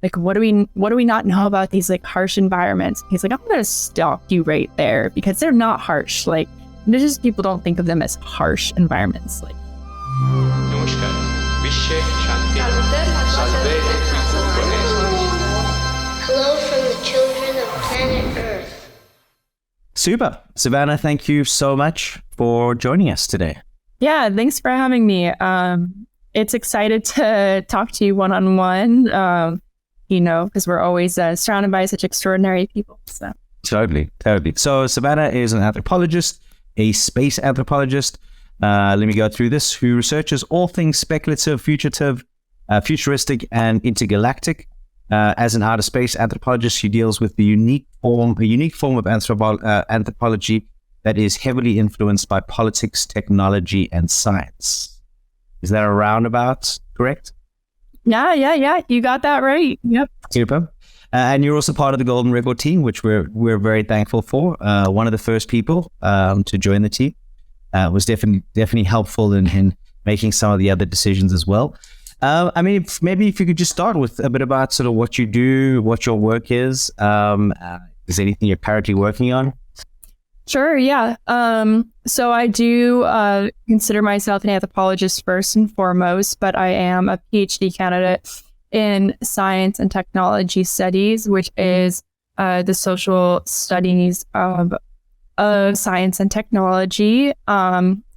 Like, what do we not know about these like harsh environments? He's like, I'm going to stop you right there because they're not harsh. Like, indigenous people don't think of them as harsh environments. Like, hello from the children of planet Earth. Super. Savannah, thank you so much for joining us today. Yeah, thanks for having me. It's excited to talk to you one-on-one, because we're always surrounded by such extraordinary people. So. Totally. So Savannah is an anthropologist, a space anthropologist. Let me go through this, who researches all things speculative, futuristic, and intergalactic. As an outer space anthropologist, she deals with a unique form of anthropology that is heavily influenced by politics, technology, and science. Is that a roundabout correct? Yeah. You got that right. Yep. Super. And you're also part of the Golden Record team, which we're very thankful for. One of the first people to join the team was definitely helpful in making some of the other decisions as well. Maybe if you could just start with a bit about sort of what you do, what your work is. Is there anything you're currently working on? Sure, yeah. So I do consider myself an anthropologist first and foremost, but I am a PhD candidate in science and technology studies, which is the social studies of science and technology.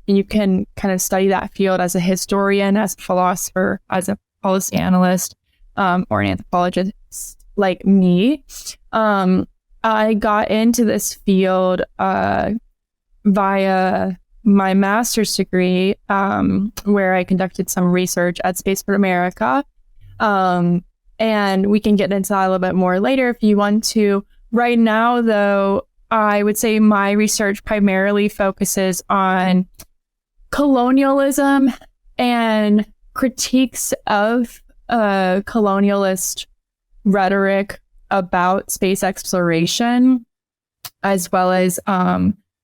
You can kind of study that field as a historian, as a philosopher, as a policy analyst, or an anthropologist like me. I got into this field via my master's degree, where I conducted some research at Spaceport America. And we can get into that a little bit more later if you want to. Right now, though, I would say my research primarily focuses on colonialism and critiques of colonialist rhetoric about space exploration, as well as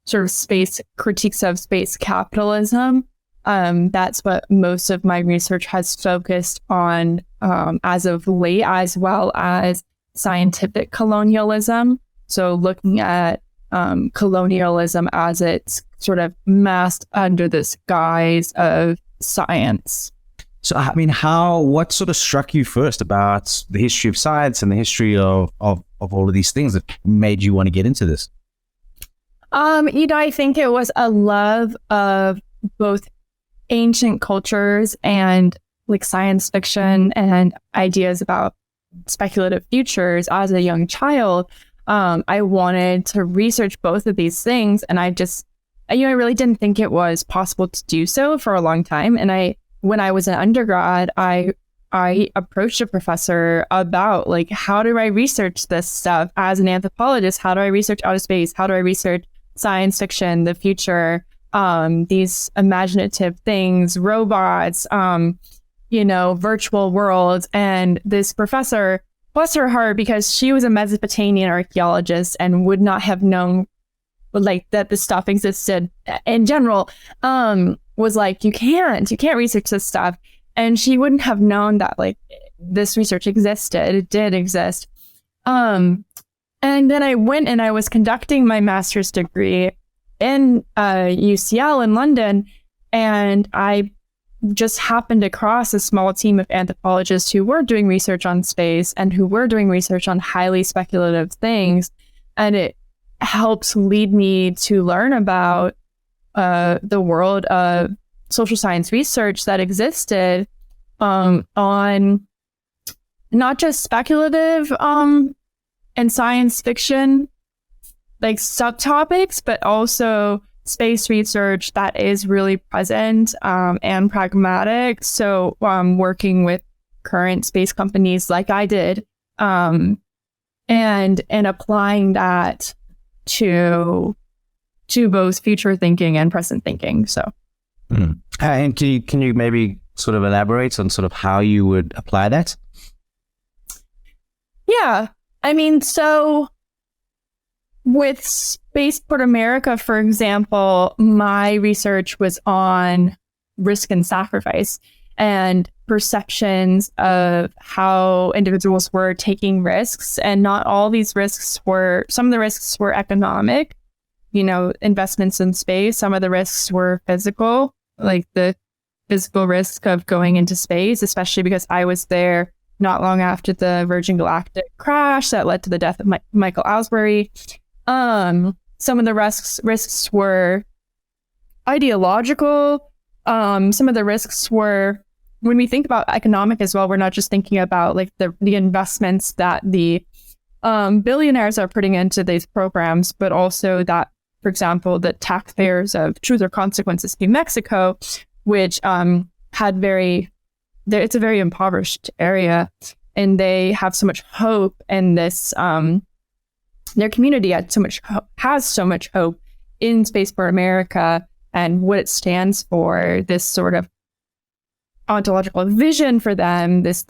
sort of space critiques of space capitalism. That's what most of my research has focused on as of late, as well as scientific colonialism. So looking at colonialism as it's sort of masked under this guise of science. So, what sort of struck you first about the history of science and the history of all of these things that made you want to get into this? I think it was a love of both ancient cultures and like science fiction and ideas about speculative futures. As a young child, I wanted to research both of these things, and I really didn't think it was possible to do so for a long time. And when I was an undergrad, I approached a professor about like, how do I research this stuff as an anthropologist? How do I research outer space? How do I research science fiction, the future, these imaginative things, robots, virtual worlds? And this professor, bless her heart, because she was a Mesopotamian archaeologist and would not have known like that this stuff existed in general, was like, you can't research this stuff. And she wouldn't have known that like this research existed. It did exist. And then I went and I was conducting my master's degree in UCL in London, and I just happened across a small team of anthropologists who were doing research on space and who were doing research on highly speculative things. And it helps lead me to learn about the world of social science research that existed on not just speculative and science fiction like subtopics, but also space research that is really present and pragmatic. So working with current space companies like I did, and applying that to both future thinking and present thinking. So, and can you maybe sort of elaborate on sort of how you would apply that? Yeah, so with Spaceport America, for example, my research was on risk and sacrifice. and perceptions of how individuals were taking risks. And not all these risks were, some of the risks were economic, investments in space. Some of the risks were physical, like the physical risk of going into space, especially because I was there not long after the Virgin Galactic crash that led to the death of Michael Ellsbury. Some of the risks were ideological. Some of the risks were, when we think about economic as well, we're not just thinking about like the investments that the billionaires are putting into these programs, but also that, for example, the taxpayers of Truth or Consequences New Mexico, which it's a very impoverished area, and they have so much hope, and this their community has so much hope in Spaceport America and what it stands for, this sort of ontological vision for them, this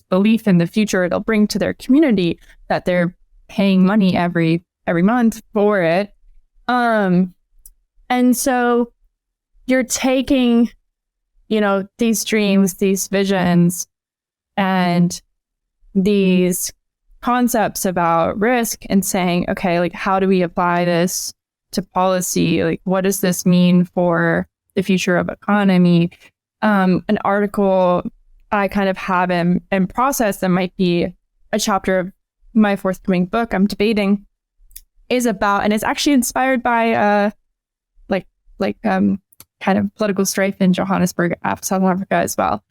belief in the future it'll bring to their community, that they're paying money every month for it. And so you're taking, these dreams, these visions, and these concepts about risk and saying, okay, like, how do we apply this to policy? Like, what does this mean for the future of economy? An article I kind of have in process that might be a chapter of my forthcoming book I'm debating is about, and it's actually inspired by kind of political strife in Johannesburg, South Africa as well,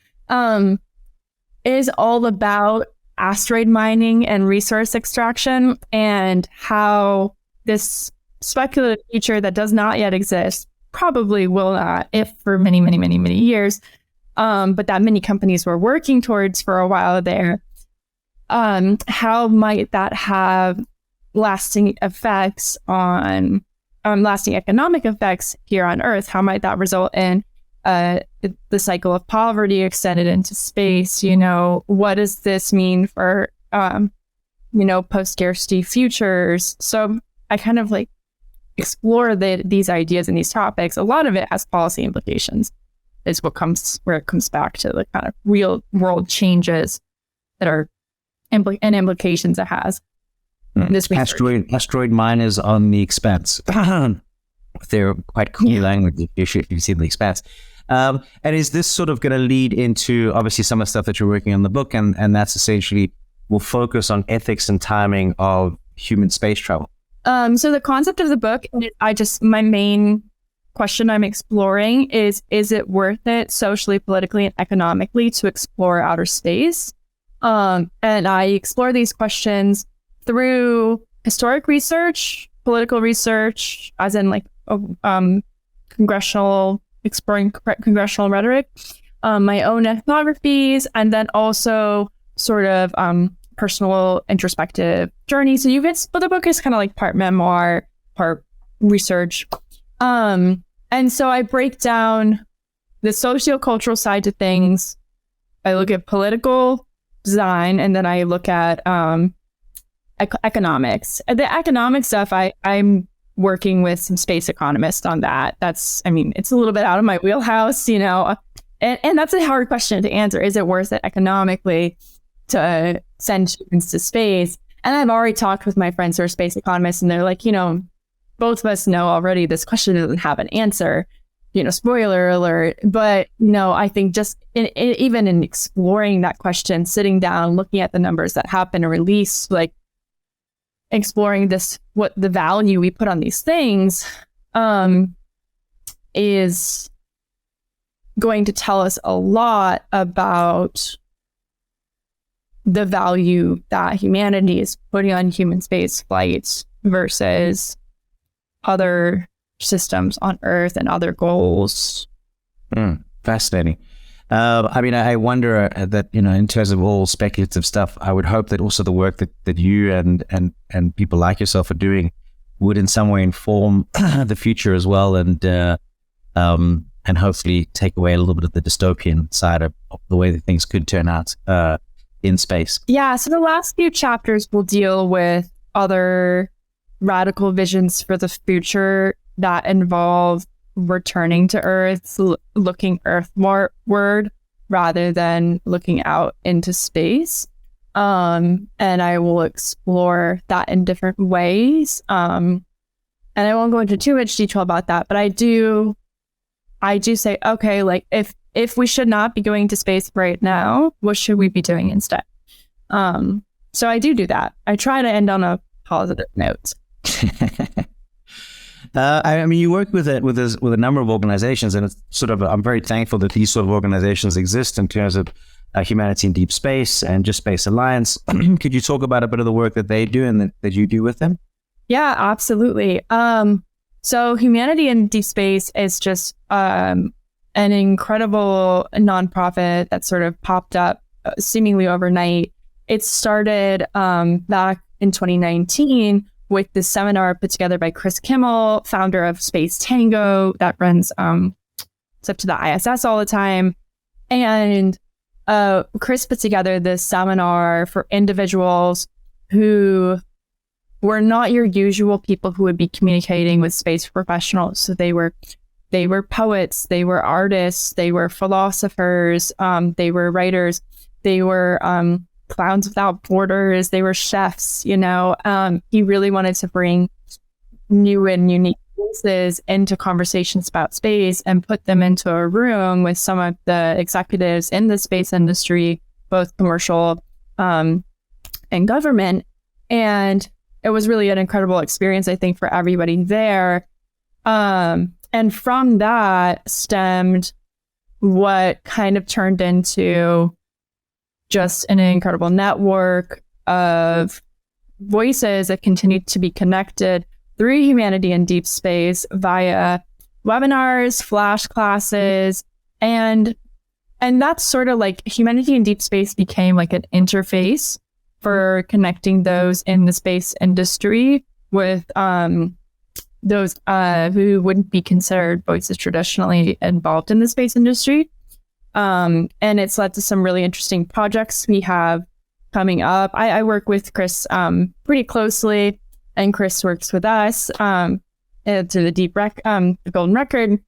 is all about asteroid mining and resource extraction, and how this speculative future that does not yet exist, probably will not, if for many, many, many, many years, but that many companies were working towards for a while there, how might that have lasting effects on lasting economic effects here on Earth? How might that result in the cycle of poverty extended into space? What does this mean for, post-scarcity futures? So I kind of like explore these ideas and these topics. A lot of it has policy implications, is where it comes back to the kind of real world changes that are and implications it has. This asteroid miners on the Expanse. They're quite cool language if you've seen the Expanse. And is this sort of going to lead into, obviously, some of the stuff that you're working on in the book, and that's essentially will focus on ethics and timing of human space travel? So the concept of the book, my main question I'm exploring is it worth it socially, politically, and economically to explore outer space? And I explore these questions through historic research, political research, as in like exploring congressional rhetoric, my own ethnographies, and then also sort of personal introspective journey. So but the book is kind of like part memoir, part research. And so I break down the sociocultural side to things. I look at political design, and then I look at economics. The economic stuff, I'm working with some space economists on that. It's a little bit out of my wheelhouse, and that's a hard question to answer. Is it worth it economically to send humans to space? And I've already talked with my friends who are space economists, and they're like, both of us know already this question doesn't have an answer, spoiler alert. But, I think just even in exploring that question, sitting down, looking at the numbers that have been released, like exploring what the value we put on these things is going to tell us a lot about the value that humanity is putting on human space flights versus other systems on Earth and other goals. Fascinating. I wonder that, in terms of all speculative stuff, I would hope that also the work that you and people like yourself are doing would in some way inform the future as well, and hopefully take away a little bit of the dystopian side of the way that things could turn out in space. Yeah, so the last few chapters will deal with other radical visions for the future that involve returning to Earth, looking Earthward rather than looking out into space. And I will explore that in different ways. And I won't go into too much detail about that, but I do say, okay, like if we should not be going to space right now, what should we be doing instead? So I do that. I try to end on a positive note. I mean, you work with a number of organizations, and it's sort of, I'm very thankful that these sort of organizations exist in terms of Humanity in Deep Space and Just Space Alliance. Could you talk about a bit of the work that they do and that you do with them? Yeah, absolutely. So Humanity in Deep Space is just an incredible nonprofit that sort of popped up seemingly overnight. It started back in 2019 with this seminar put together by Chris Kimmel, founder of Space Tango, that runs up to the ISS all the time. And Chris put together this seminar for individuals who were not your usual people who would be communicating with space professionals. So they were poets, they were artists, they were philosophers, they were writers, they were Clowns Without Borders, they were chefs. He really wanted to bring new and unique voices into conversations about space and put them into a room with some of the executives in the space industry, both commercial and government. And it was really an incredible experience, I think, for everybody there. And from that stemmed what kind of turned into just an incredible network of voices that continued to be connected through Humanity in Deep Space via webinars, flash classes, and that's sort of like Humanity in Deep Space became like an interface for connecting those in the space industry with those who wouldn't be considered voices traditionally involved in the space industry. And it's led to some really interesting projects we have coming up. I work with Chris pretty closely, and Chris works with us to the Golden Record.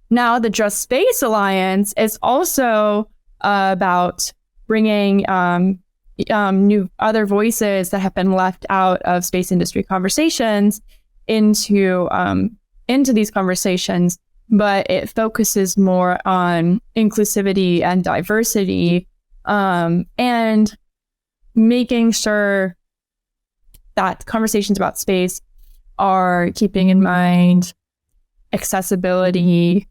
Now, the Just Space Alliance is also about bringing new other voices that have been left out of space industry conversations into these conversations. But it focuses more on inclusivity and diversity, and making sure that conversations about space are keeping in mind accessibility,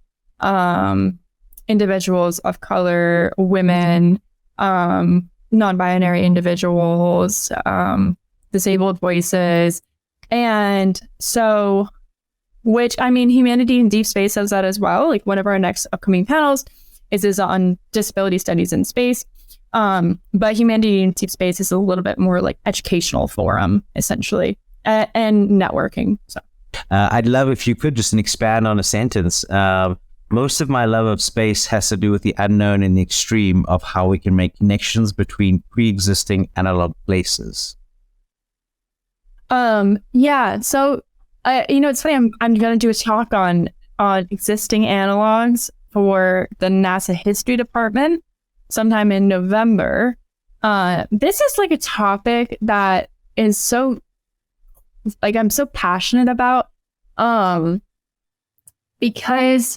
individuals of color, women, non-binary individuals, disabled voices. And so, which, I mean, Humanity in Deep Space does that as well. Like, one of our next upcoming panels is on disability studies in space. But Humanity in Deep Space is a little bit more like educational forum, essentially, and networking. So I'd love if you could just expand on a sentence. Most of my love of space has to do with the unknown and the extreme of how we can make connections between pre-existing analog places. Yeah. So, it's funny. I'm going to do a talk on existing analogs for the NASA History Department sometime in November. This is like a topic that is so, like, I'm so passionate about, because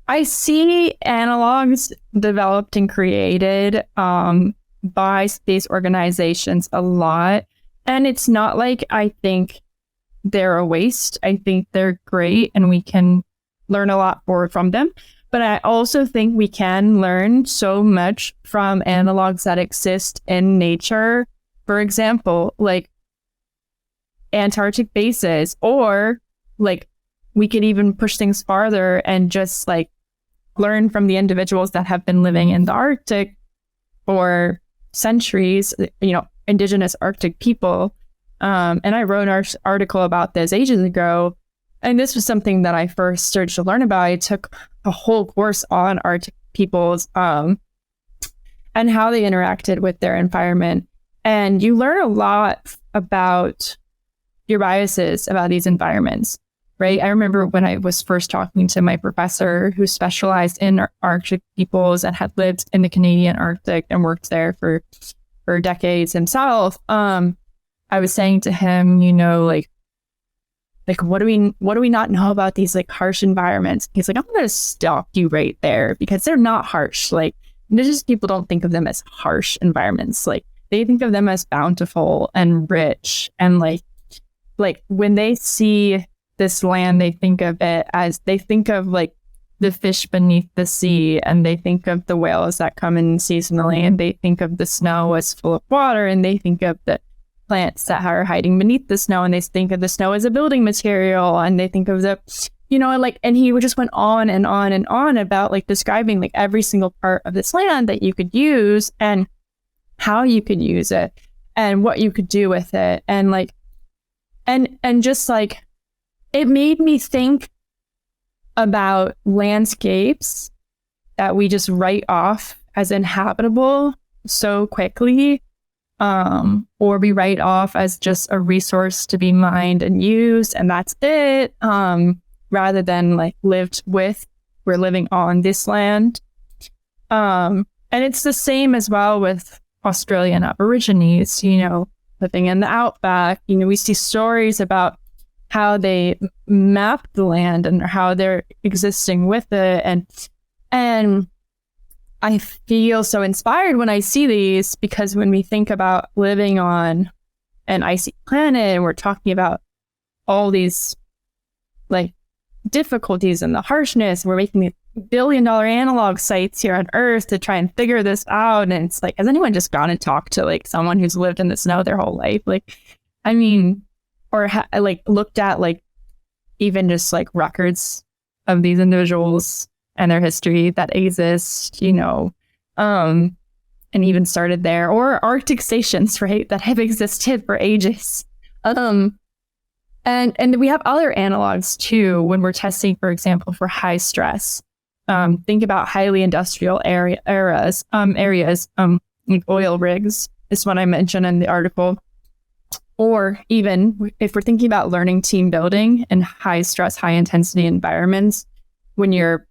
I see analogs developed and created by space organizations a lot. And it's not like I think they're a waste. I think they're great and we can learn a lot more from them. But I also think we can learn so much from analogs that exist in nature. For example, like Antarctic bases, or like we could even push things farther and just like learn from the individuals that have been living in the Arctic for centuries, indigenous Arctic people. And I wrote an article about this ages ago. And this was something that I first started to learn about. I took a whole course on Arctic peoples and how they interacted with their environment. And you learn a lot about your biases about these environments. right? I remember when I was first talking to my professor who specialized in Arctic peoples and had lived in the Canadian Arctic and worked there for decades himself. I was saying to him, like what do we not know about these like harsh environments? He's like, I'm going to stop you right there because they're not harsh. Like, indigenous people don't think of them as harsh environments. Like, they think of them as bountiful and rich, and like when they see this land, they think of like the fish beneath the sea, and they think of the whales that come in seasonally, and they think of the snow as full of water, and they think of the plants that are hiding beneath the snow, and they think of the snow as a building material, and they think of the, and he just went on and on and on about like describing like every single part of this land that you could use and how you could use it and what you could do with it. And like, and just like, it made me think about landscapes that we just write off as inhabitable so quickly, or we write off as just a resource to be mined and used, and that's it, rather than like lived with. We're living on this land. And it's the same as well with Australian Aborigines, living in the outback. We see stories about how they map the land and how they're existing with it. And I feel so inspired when I see these, because when we think about living on an icy planet and we're talking about all these like difficulties and the harshness, we're making these billion-dollar analog sites here on Earth to try and figure this out. And it's like, has anyone just gone and talked to like someone who's lived in the snow their whole life? Like, I mean, or like looked at like even just like records of these individuals and their history that exist, and even started there, or Arctic stations, right, that have existed for ages. And we have other analogs too when we're testing, for example, for high stress. Think about highly industrial areas, like oil rigs is what I mentioned in the article. Or even if we're thinking about learning team building in high stress, high intensity environments, when you're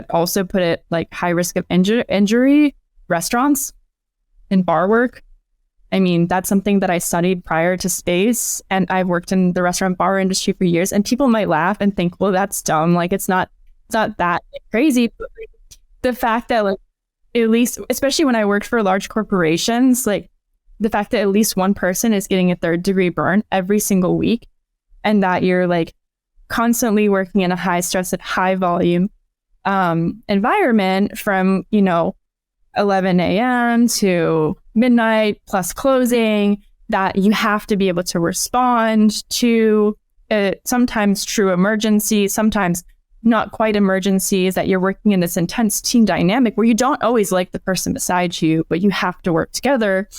also put it like high risk of injury, restaurants and bar work. I mean, that's something that I studied prior to space, and I've worked in the restaurant bar industry for years, and people might laugh and think, well, that's dumb. Like, it's not that crazy. But the fact that like, at least, especially when I worked for large corporations, like the fact that at least one person is getting a 3rd-degree burn every single week, and that you're like constantly working in a high stress and high volume environment from, 11 a.m. to midnight plus closing, that you have to be able to respond to sometimes true emergencies, sometimes not quite emergencies, that you're working in this intense team dynamic where you don't always like the person beside you, but you have to work together.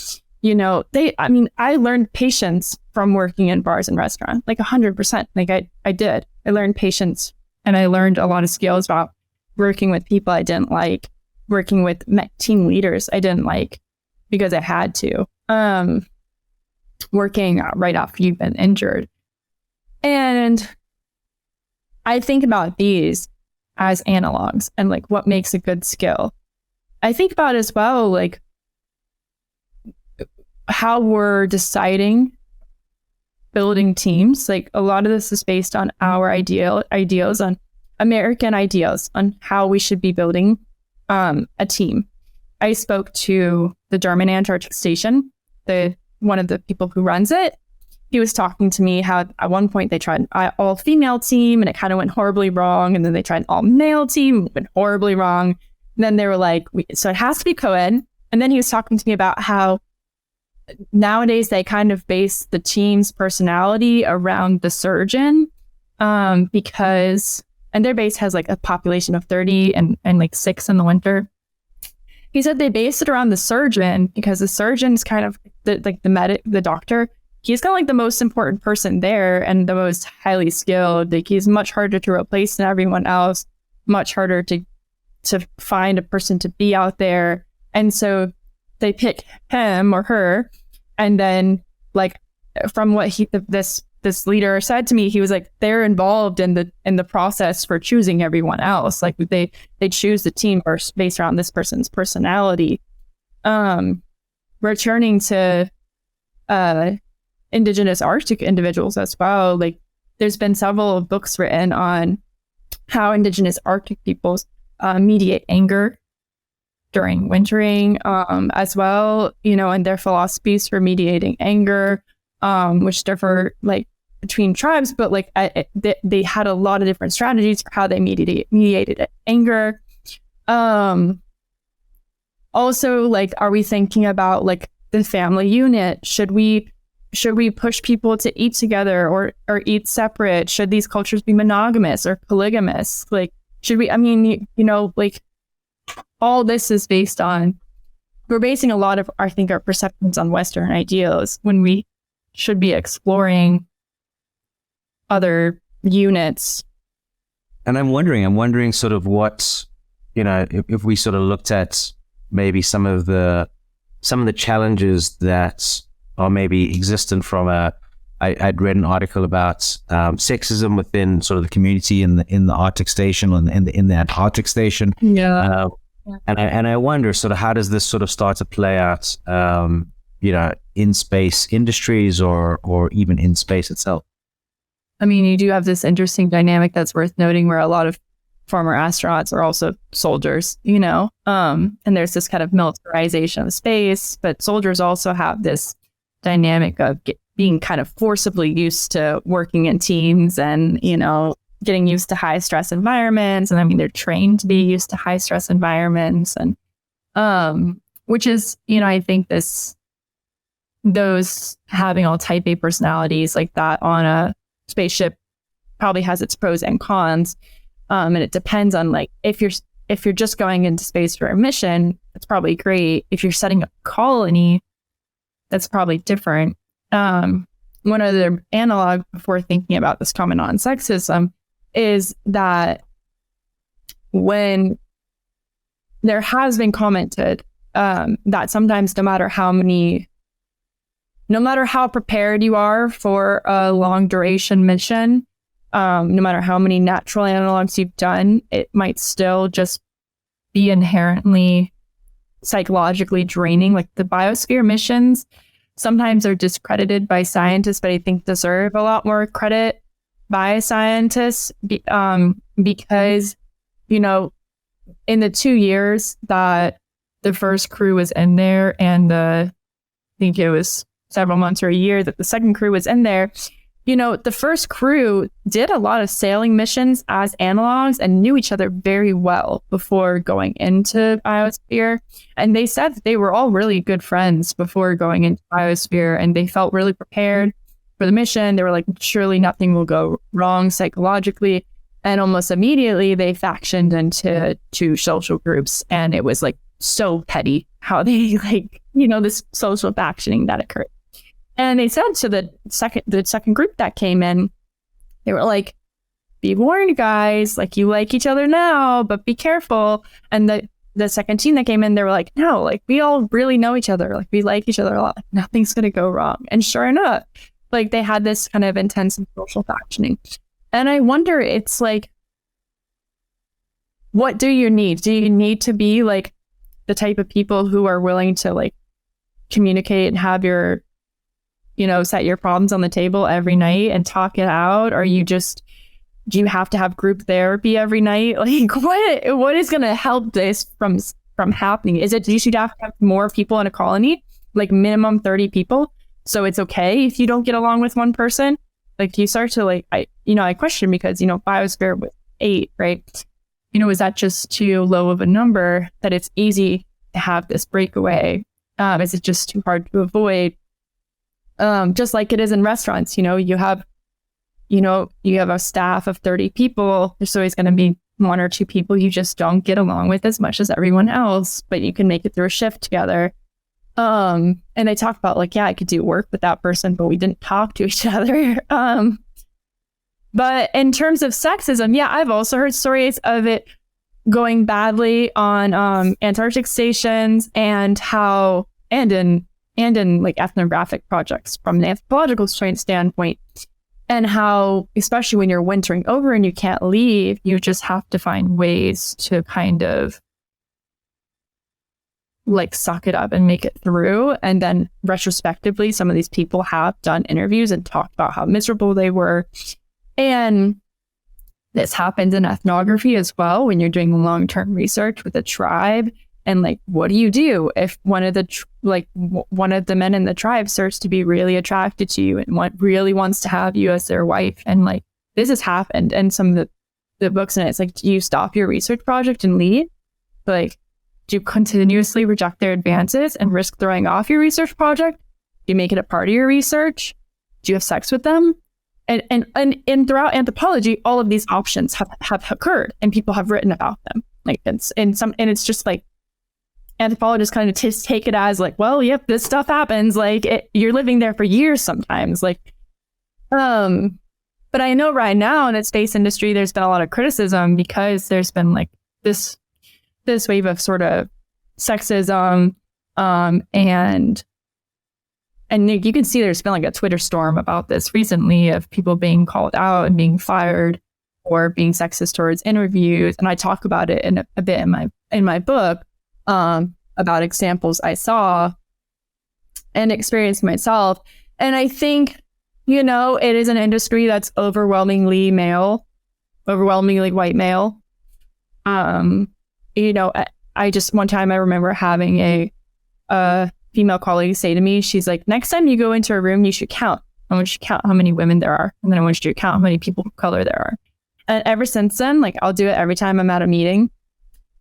I learned patience from working in bars and restaurants, like 100%. Like I did. I learned patience, and I learned a lot of skills about working with people I didn't like, working with team leaders I didn't like because I had to, working right after you've been injured. And I think about these as analogs and like what makes a good skill. I think about as well, like how we're deciding building teams. Like a lot of this is based on our ideals, on American ideals on how we should be building a team. I spoke to the German Antarctic Station, one of the people who runs it. He was talking to me how at one point they tried an all-female team and it kind of went horribly wrong. And then they tried an all-male team, went horribly wrong. And then they were like, so it has to be co-ed. And then he was talking to me about how nowadays they kind of base the team's personality around the surgeon, because their base has like a population of 30 and like 6 in the winter. He said they base it around the surgeon because the surgeon's kind of the doctor. He's kind of like the most important person there and the most highly skilled. Like he's much harder to replace than everyone else, much harder to find a person to be out there. And so they pick him or her, and then like from what this this leader said to me, he was like, they're involved in the process for choosing everyone else. Like they choose the team based around this person's personality. Returning to indigenous Arctic individuals as well. Like there's been several books written on how indigenous Arctic peoples mediate anger during wintering as well, and their philosophies for mediating anger, which differ like between tribes, but like they had a lot of different strategies for how they mediated anger. Also, like, are we thinking about like the family unit? Should we push people to eat together or eat separate? Should these cultures be monogamous or polygamous? Like, should we, like all this is based on, we're basing a lot of, I think, our perceptions on Western ideals when we should be exploring other units. And I'm wondering sort of what, if we sort of looked at maybe some of the challenges that are maybe existent from I'd read an article about sexism within sort of the community in the Arctic station and in the Antarctic station. Yeah. And I wonder sort of how does this sort of start to play out, in space industries or even in space itself. I mean, you do have this interesting dynamic that's worth noting where a lot of former astronauts are also soldiers, and there's this kind of militarization of space, but soldiers also have this dynamic of being kind of forcibly used to working in teams and, getting used to high stress environments. And I mean, they're trained to be used to high stress environments. And, which is, I think those having all type A personalities like that on a spaceship probably has its pros and cons. And it depends on like, if you're just going into space for a mission, it's probably great. If you're setting up a colony, that's probably different. One other analog before thinking about this comment on sexism is that when there has been commented that sometimes no matter how prepared you are for a long duration mission, no matter how many natural analogs you've done, it might still just be inherently psychologically draining. Like the biosphere missions sometimes are discredited by scientists, but I think deserve a lot more credit by scientists because, in the 2 years that the first crew was in there and I think it was several months or a year that the second crew was in there, the first crew did a lot of sailing missions as analogs and knew each other very well before going into biosphere. And they said that they were all really good friends before going into biosphere and they felt really prepared for the mission. They were like, surely nothing will go wrong psychologically. And almost immediately they factioned into two social groups. And it was like so petty how they this social factioning that occurred. And they said to the second group that came in, they were like, be warned, guys, like you like each other now, but be careful. And the second team that came in, they were like, no, like we all really know each other. Like we like each other a lot. Like, nothing's going to go wrong. And sure enough, like they had this kind of intense social factioning. And I wonder, it's like, what do you need? Do you need to be like the type of people who are willing to like communicate and have your set your problems on the table every night and talk it out? Or do you have to have group therapy every night? Like what is going to help this from happening? Is it you should have to have more people in a colony, like minimum 30 people? So it's okay if you don't get along with one person? Like you start to like, I question because, biosphere with 8, right? Is that just too low of a number that it's easy to have this breakaway? Is it just too hard to avoid? Just like it is in restaurants, you have a staff of 30 people. There's always going to be 1 or 2 people you just don't get along with as much as everyone else, but you can make it through a shift together. And they talk about like, yeah, I could do work with that person, but we didn't talk to each other. But in terms of sexism, yeah, I've also heard stories of it going badly on Antarctic stations and in like ethnographic projects from an anthropological standpoint, and how, especially when you're wintering over and you can't leave, you just have to find ways to kind of like suck it up and make it through. And then retrospectively, some of these people have done interviews and talked about how miserable they were. And this happens in ethnography as well, when you're doing long-term research with a tribe. And like, what do you do if one of the one of the men in the tribe starts to be really attracted to you and really wants to have you as their wife? And like, this has happened. And some of the books in it's like, do you stop your research project and leave? Like, do you continuously reject their advances and risk throwing off your research project? Do you make it a part of your research? Do you have sex with them? And throughout anthropology, all of these options have occurred, and people have written about them. Like, it's just like, anthropologists kind of take it as like, well, yep, this stuff happens. Like, you're living there for years sometimes. Like, but I know right now in the space industry, there's been a lot of criticism because there's been like this wave of sort of sexism, and you can see there's been like a Twitter storm about this recently of people being called out and being fired or being sexist towards interviews. And I talk about it in a bit in my book. About examples I saw and experienced myself. And I think, it is an industry that's overwhelmingly male, overwhelmingly white male. I just, one time I remember having a female colleague say to me, she's like, next time you go into a room, you should count. I want you to count how many women there are. And then I want you to count how many people of color there are. And ever since then, like, I'll do it every time I'm at a meeting.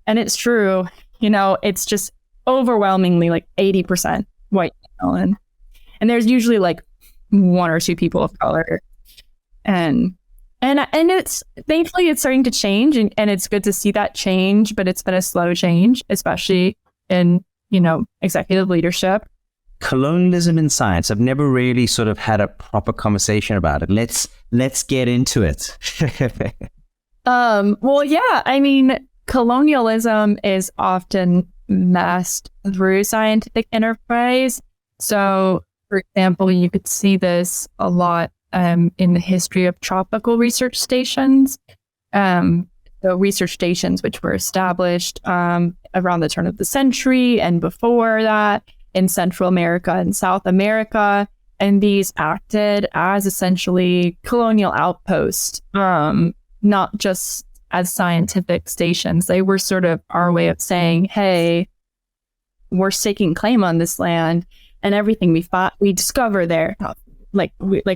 And it's true. It's just overwhelmingly like 80% white male, and there's usually like one or two people of color, and it's thankfully it's starting to change, and it's good to see that change, but it's been a slow change, especially in executive leadership. Colonialism in science. I've never really sort of had a proper conversation about it. Let's get into it. Well, yeah, I mean, colonialism is often masked through scientific enterprise. So, for example, you could see this a lot in the history of tropical research stations. The research stations which were established around the turn of the century and before that in Central America and South America. And these acted as essentially colonial outposts, not just as scientific stations. They were sort of our way of saying, hey, we're staking claim on this land, and everything we discover there, like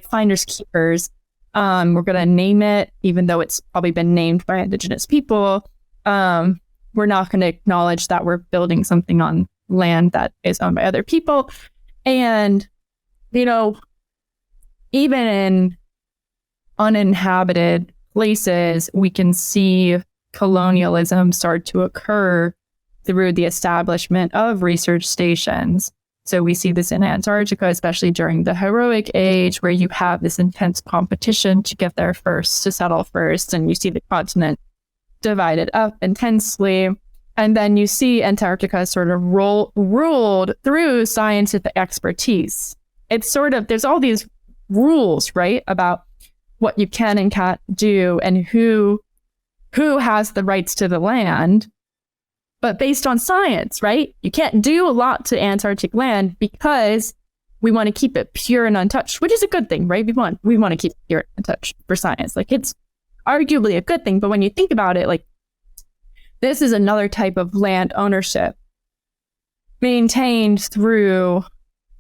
finders keepers, we're going to name it, even though it's probably been named by indigenous people. We're not going to acknowledge that we're building something on land that is owned by other people. And, even in uninhabited places, we can see colonialism start to occur through the establishment of research stations. So we see this in Antarctica, especially during the heroic age, where you have this intense competition to get there first, to settle first, and you see the continent divided up intensely. And then you see Antarctica sort of ruled through scientific expertise. It's sort of, there's all these rules, right, about what you can and can't do and who has the rights to the land, but based on science, right? You can't do a lot to Antarctic land because we want to keep it pure and untouched, which is a good thing, right? We want to keep it pure and untouched for science. Like, it's arguably a good thing, but when you think about it, like, this is another type of land ownership maintained through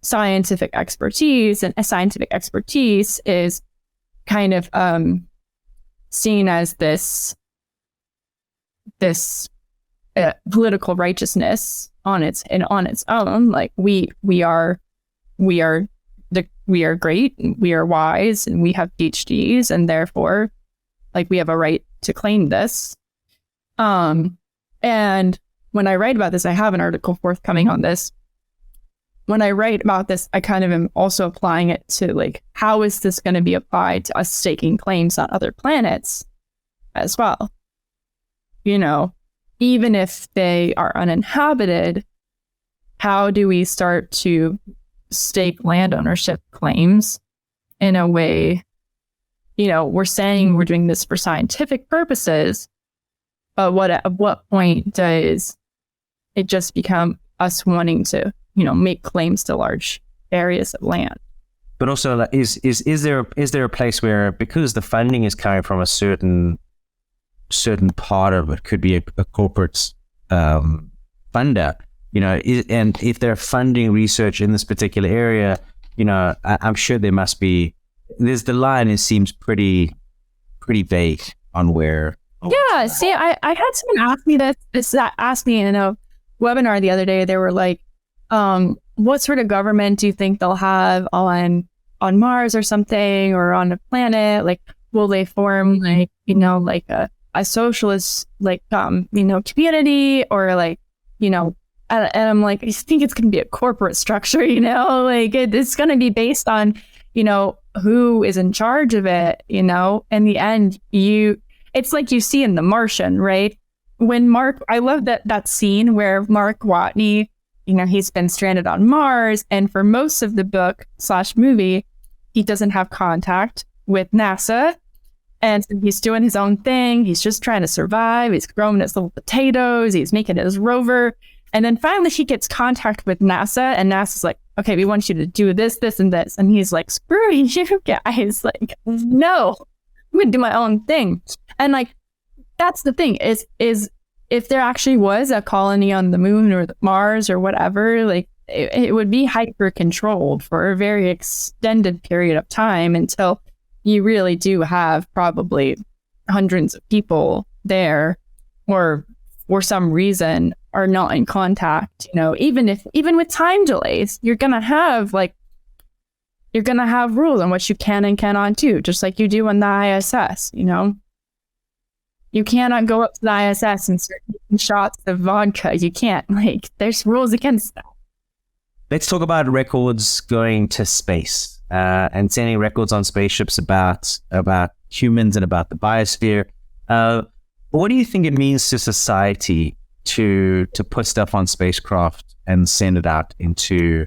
scientific expertise, and scientific expertise is kind of seen as this political righteousness on its own. Like, we are great, and we are wise, and we have PhDs, and therefore, like, we have a right to claim this. And when I write about this, I have an article forthcoming on this. When I write about this, I kind of am also applying it to, like, how is this going to be applied to us staking claims on other planets as well? Even if they are uninhabited, how do we start to stake land ownership claims in a way we're saying we're doing this for scientific purposes, but at what point does it just become us wanting to, make claims to large areas of land? But also, like, is there a place where, because the funding is coming from a certain part of it, could be a corporate funder, and if they're funding research in this particular area, I'm sure there's the line. It seems pretty vague on where. Yeah. See, I had someone ask me in a webinar the other day. They were like, what sort of government do you think they'll have on Mars or something, or on a planet? Like, will they form like a socialist community, or like, and I'm like, I think it's going to be a corporate structure, like it's going to be based on, who is in charge of it, in the end, it's like you see in The Martian, right? When I love that scene where Mark Watney, he's been stranded on Mars, and for most of the book / movie, he doesn't have contact with NASA. And so he's doing his own thing. He's just trying to survive. He's growing his little potatoes. He's making his rover. And then finally he gets contact with NASA, and NASA's like, okay, we want you to do this, this, and this. And he's like, screw you guys. Like, no, I'm going to do my own thing. And like, that's the thing is if there actually was a colony on the moon or Mars or whatever, like it would be hyper controlled for a very extended period of time until you really do have probably hundreds of people there, or for some reason are not in contact. Even with time delays, you're gonna have rules on what you can and cannot do, just like you do on the ISS. You cannot go up to the ISS and start taking shots of vodka. You can't. Like, there's rules against that. Let's talk about records going to space and sending records on spaceships about humans and about the biosphere. What do you think it means to society to put stuff on spacecraft and send it out into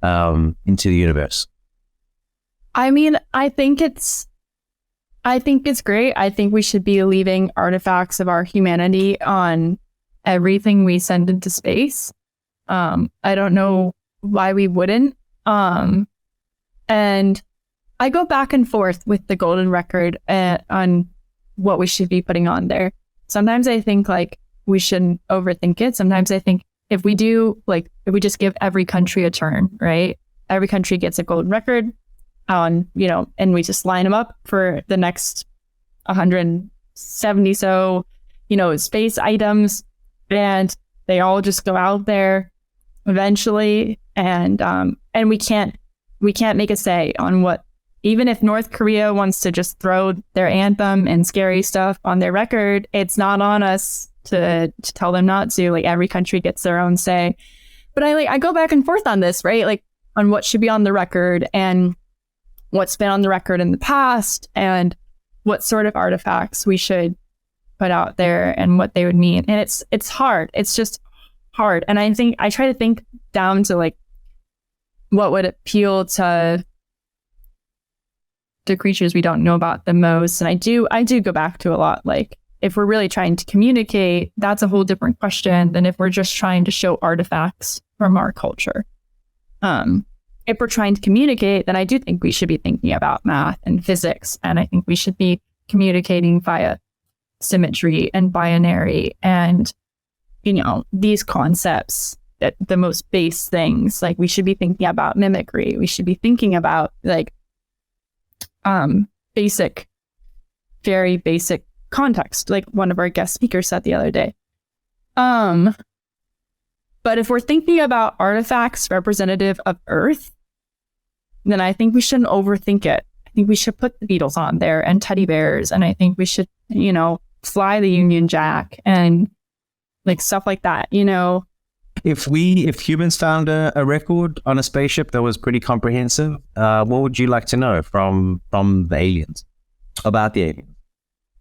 the universe? I mean, I think it's great. I think we should be leaving artifacts of our humanity on everything we send into space. I don't know why we wouldn't. And I go back and forth with the golden record on what we should be putting on there. Sometimes I think like we shouldn't overthink it. Sometimes I think if we just give every country a turn, right? Every country gets a golden record and we just line them up for the next 170 space items, and they all just go out there eventually, and we can't make a say on what, even if North Korea wants to just throw their anthem and scary stuff on their record, it's not on us to tell them not to. Like, every country gets their own say. But I go back and forth on this, right? Like, on what should be on the record and what's been on the record in the past, and what sort of artifacts we should put out there and what they would mean. And it's hard. It's just hard. And I try to think down to like what would appeal to the creatures we don't know about the most. And I do go back to a lot, like, if we're really trying to communicate, that's a whole different question than if we're just trying to show artifacts from our culture. If we're trying to communicate, then I do think we should be thinking about math and physics. And I think we should be communicating via symmetry and binary and, these concepts, that the most base things. Like, we should be thinking about mimicry. We should be thinking about like very basic context, like one of our guest speakers said the other day. But if we're thinking about artifacts representative of Earth, then I think we shouldn't overthink it. I think we should put the Beatles on there and teddy bears. And I think we should, fly the Union Jack and like stuff like that, If humans found a record on a spaceship that was pretty comprehensive, what would you like to know from the aliens, about the aliens?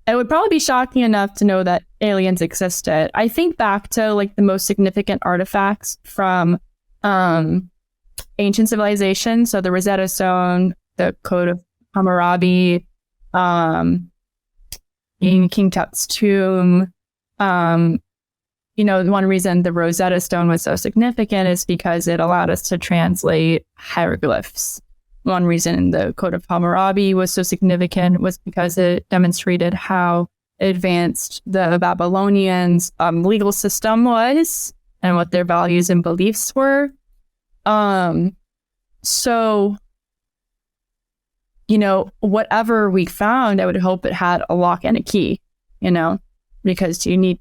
It would probably be shocking enough to know that aliens existed. I think back to like the most significant artifacts from ancient civilizations. So the Rosetta Stone, the Code of Hammurabi, in King Tut's tomb. One reason the Rosetta Stone was so significant is because it allowed us to translate hieroglyphs. One reason the Code of Hammurabi was so significant was because it demonstrated how advanced the Babylonians' legal system was and what their values and beliefs were. So, whatever we found, I would hope it had a lock and a key, because you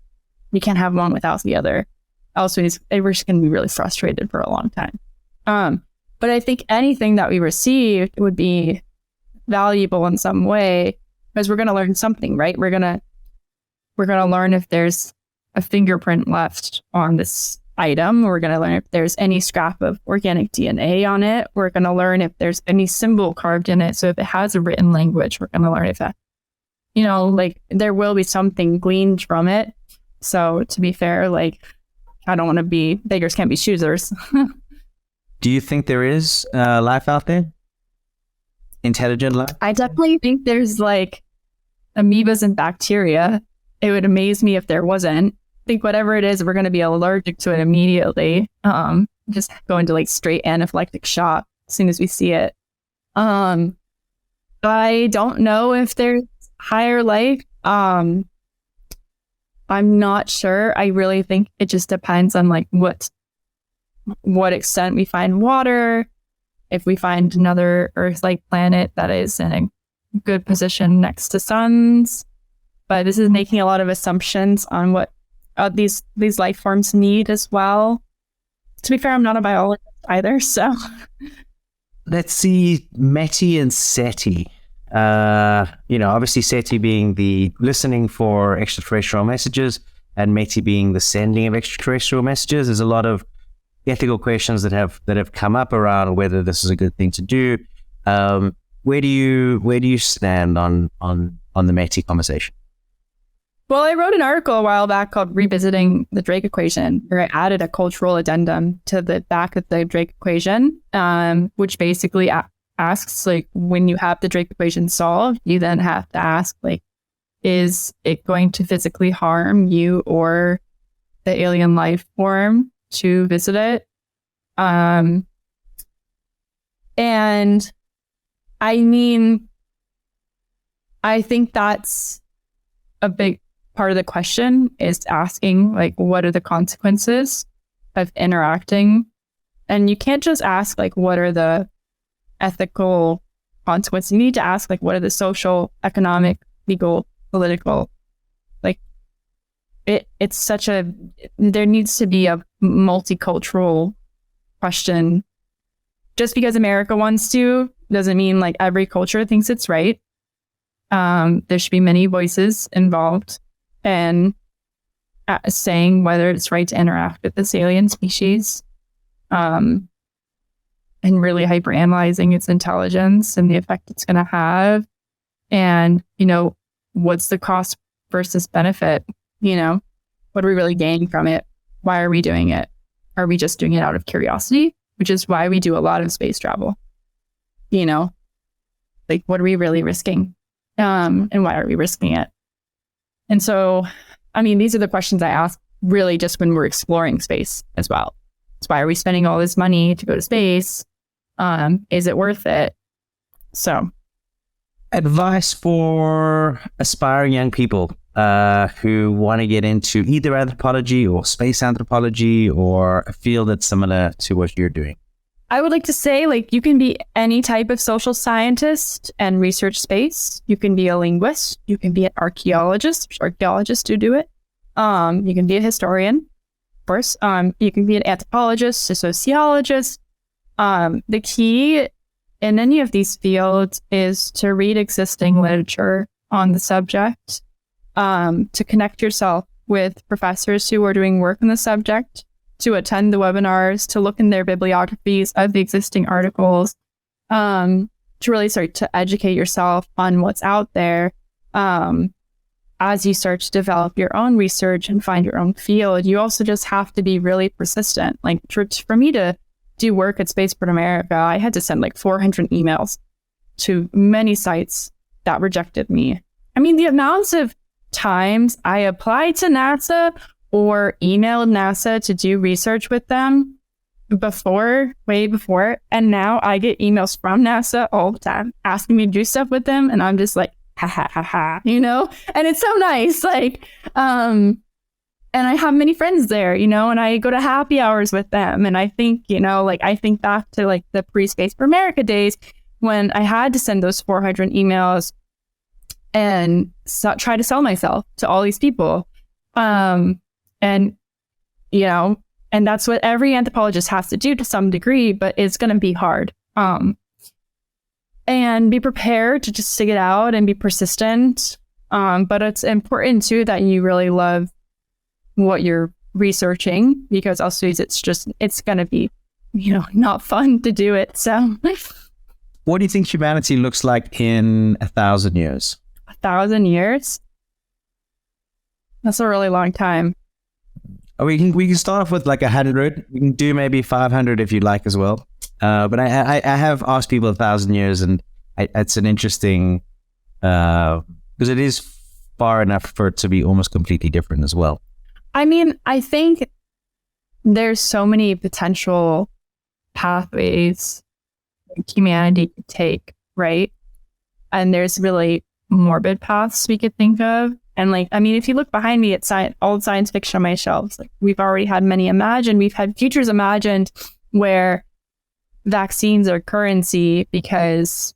can't have one without the other. Else we're just going to be really frustrated for a long time. But I think anything that we received would be valuable in some way, because we're going to learn something, right? We're going to learn if there's a fingerprint left on this item. We're going to learn if there's any scrap of organic DNA on it. We're going to learn if there's any symbol carved in it. So if it has a written language, we're going to learn if that, there will be something gleaned from it. So to be fair, I don't want to be beggars can't be choosers. Do you think there is life out there? Intelligent life? I definitely think there's amoebas and bacteria. It would amaze me if there wasn't. I think whatever it is, we're going to be allergic to it immediately. Just go into straight anaphylactic shock as soon as we see it. I don't know if there's higher life. I'm not sure. I really think it just depends on what extent we find water. If we find another Earth-like planet that is in a good position next to suns. But this is making a lot of assumptions on what these life forms need as well. To be fair, I'm not a biologist either, so. Let's see METI and SETI. Obviously SETI being the listening for extraterrestrial messages and METI being the sending of extraterrestrial messages. There's a lot of ethical questions that have come up around whether this is a good thing to do. Where do you stand on the METI conversation? Well, I wrote an article a while back called Revisiting the Drake Equation, where I added a cultural addendum to the back of the Drake Equation, which basically asks, when you have the Drake Equation solved, you then have to ask, is it going to physically harm you or the alien life form to visit it? And I think that's a big part of the question, is asking what are the consequences of interacting? And you can't just ask what are the ethical consequences. You need to ask what are the social, economic, legal, political. There needs to be a multicultural question. Just because America wants to doesn't mean every culture thinks it's right. There should be many voices involved in saying whether it's right to interact with this alien species, and really hyperanalyzing its intelligence and the effect it's going to have. And, what's the cost versus benefit? What are we really gaining from it? Why are we doing it? Are we just doing it out of curiosity? Which is why we do a lot of space travel. What are we really risking? And why are we risking it? And so, these are the questions I ask really just when we're exploring space as well. It's why are we spending all this money to go to space? Is it worth it? So, advice for aspiring young people who want to get into either anthropology or space anthropology or a field that's similar to what you're doing? I would like to say, you can be any type of social scientist and research space. You can be a linguist. You can be an archaeologist. Archaeologists do it. You can be a historian, of course. You can be an anthropologist, a sociologist. The key in any of these fields is to read existing literature on the subject, to connect yourself with professors who are doing work on the subject, to attend the webinars, to look in their bibliographies of the existing articles, to really start to educate yourself on what's out there. As you start to develop your own research and find your own field, you also just have to be really persistent. For me to do work at Spaceport America, I had to send 400 emails to many sites that rejected me. I mean, the amounts of times I applied to NASA or emailed NASA to do research with them way before, and now I get emails from NASA all the time asking me to do stuff with them, and I'm just like, ha ha ha ha, you know? And it's so nice, like, and I have many friends there, you know, and I go to happy hours with them, and I think, you know, like, I think back to like the pre-Spaceport America days when I had to send those 400 emails and try to sell myself to all these people, and you know. And that's what every anthropologist has to do to some degree, but it's going to be hard. And be prepared to just stick it out and be persistent. But it's important too that you really love what you're researching, because else it's going to be, you know, not fun to do it. So what do you think humanity looks like in 1,000 years? 1,000 years? That's a really long time. We can start off with like 100. We can do maybe 500 if you'd like as well. But I have asked people 1,000 years, and it's an interesting, because it is far enough for it to be almost completely different as well. I mean, I think there's so many potential pathways humanity could take, right? And there's really morbid paths we could think of. And like, I mean, if you look behind me at old science fiction on my shelves, like we've already had many imagined. We've had futures imagined where vaccines are currency because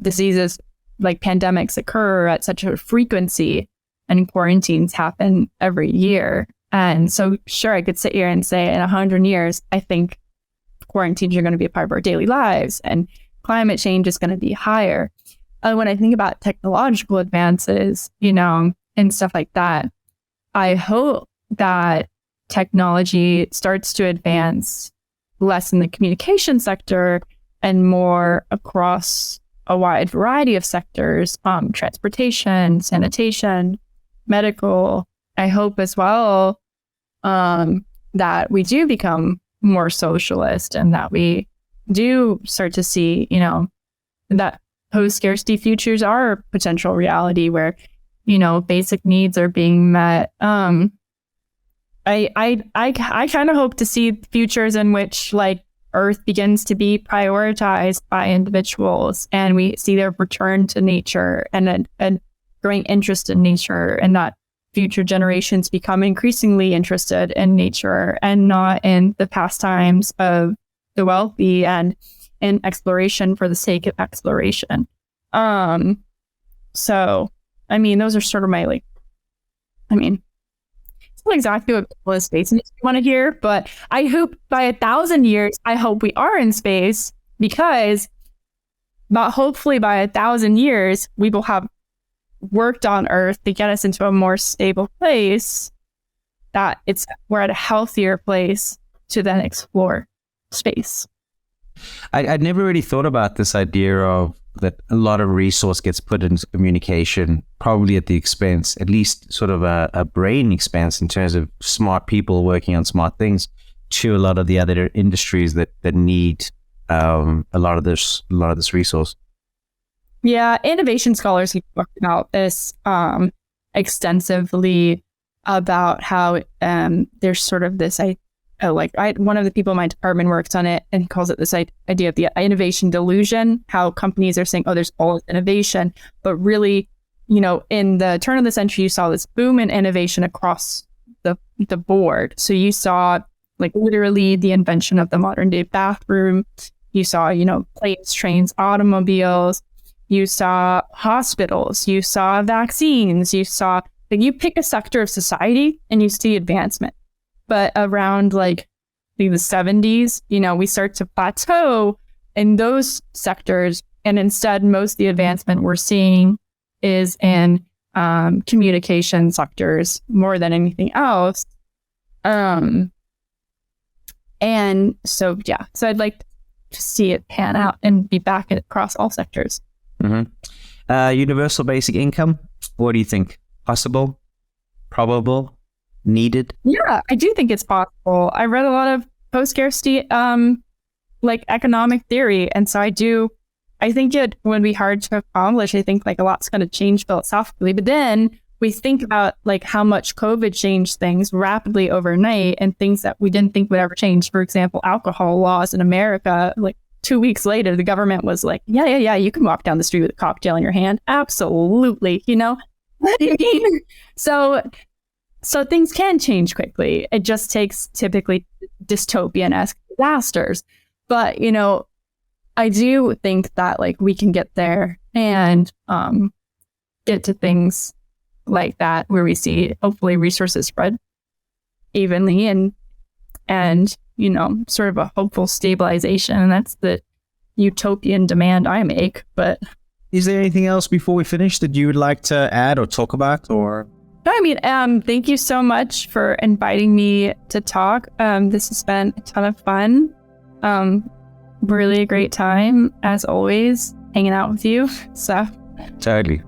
diseases like pandemics occur at such a frequency, and quarantines happen every year. And so sure, I could sit here and say in 100 years, I think quarantines are going to be a part of our daily lives and climate change is going to be higher. When I think about technological advances, you know, and stuff like that, I hope that technology starts to advance less in the communication sector and more across a wide variety of sectors, transportation, sanitation, medical. I hope as well that we do become more socialist and that we do start to see, you know, that post-scarcity futures are a potential reality where, you know, basic needs are being met. I kind of hope to see futures in which like Earth begins to be prioritized by individuals, and we see their return to nature and a growing interest in nature, and that future generations become increasingly interested in nature and not in the pastimes of the wealthy and in exploration for the sake of exploration. So, I mean, those are sort of my, like, I mean, it's not exactly what people in space want to hear, but I hope by 1,000 years, I hope we are in space, because hopefully by 1,000 years, we will have worked on Earth to get us into a more stable place, that we're at a healthier place to then explore space. I'd never really thought about this idea of that a lot of resource gets put into communication, probably at the expense, at least sort of a brain expense in terms of smart people working on smart things, to a lot of the other industries that need a lot of this resource. Yeah, innovation scholars have talked about this extensively, about how there's sort of this one of the people in my department works on it and calls it this idea of the innovation delusion, how companies are saying, oh, there's all this innovation, but really, you know, in the turn of the century, you saw this boom in innovation across the board. So you saw like literally the invention of the modern day bathroom. You saw, you know, planes, trains, automobiles. You saw hospitals. You saw vaccines. You saw, like, you pick a sector of society and you see advancement. But around like the 70s, you know, we start to plateau in those sectors. And instead, most of the advancement we're seeing is in communication sectors more than anything else. And so, yeah, so I'd like to see it pan out and be back across all sectors. Mm-hmm. Universal basic income. What do you think? Possible? Probable? Needed? Yeah, I do think it's possible. I read a lot of post-scarcity like economic theory, and so I do I think it would be hard to accomplish. I think like a lot's going to change philosophically, but then we think about like how much COVID changed things rapidly overnight and things that we didn't think would ever change. For example, alcohol laws in America, like 2 weeks later, the government was like, yeah, you can walk down the street with a cocktail in your hand. Absolutely. You know, so things can change quickly. It just takes typically dystopian-esque disasters. But, you know, I do think that like we can get there and get to things like that where we see hopefully resources spread evenly and you know, sort of a hopeful stabilization. And that's the utopian demand I make. But is there anything else before we finish that you would like to add or talk about? Or I mean, thank you so much for inviting me to talk. This has been a ton of fun. Really a great time as always, hanging out with you. So totally.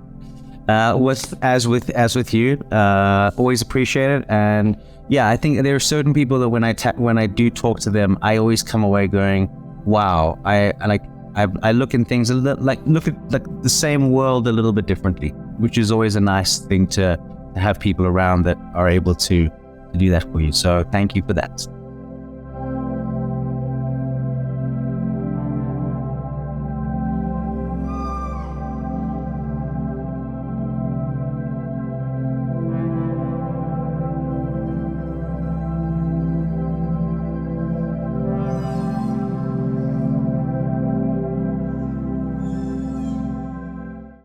As with you, always appreciate it. And yeah, I think there are certain people that when I do talk to them, I always come away going, wow, I look in things look at like the same world a little bit differently, which is always a nice thing to have people around that are able to do that for you. So thank you for that.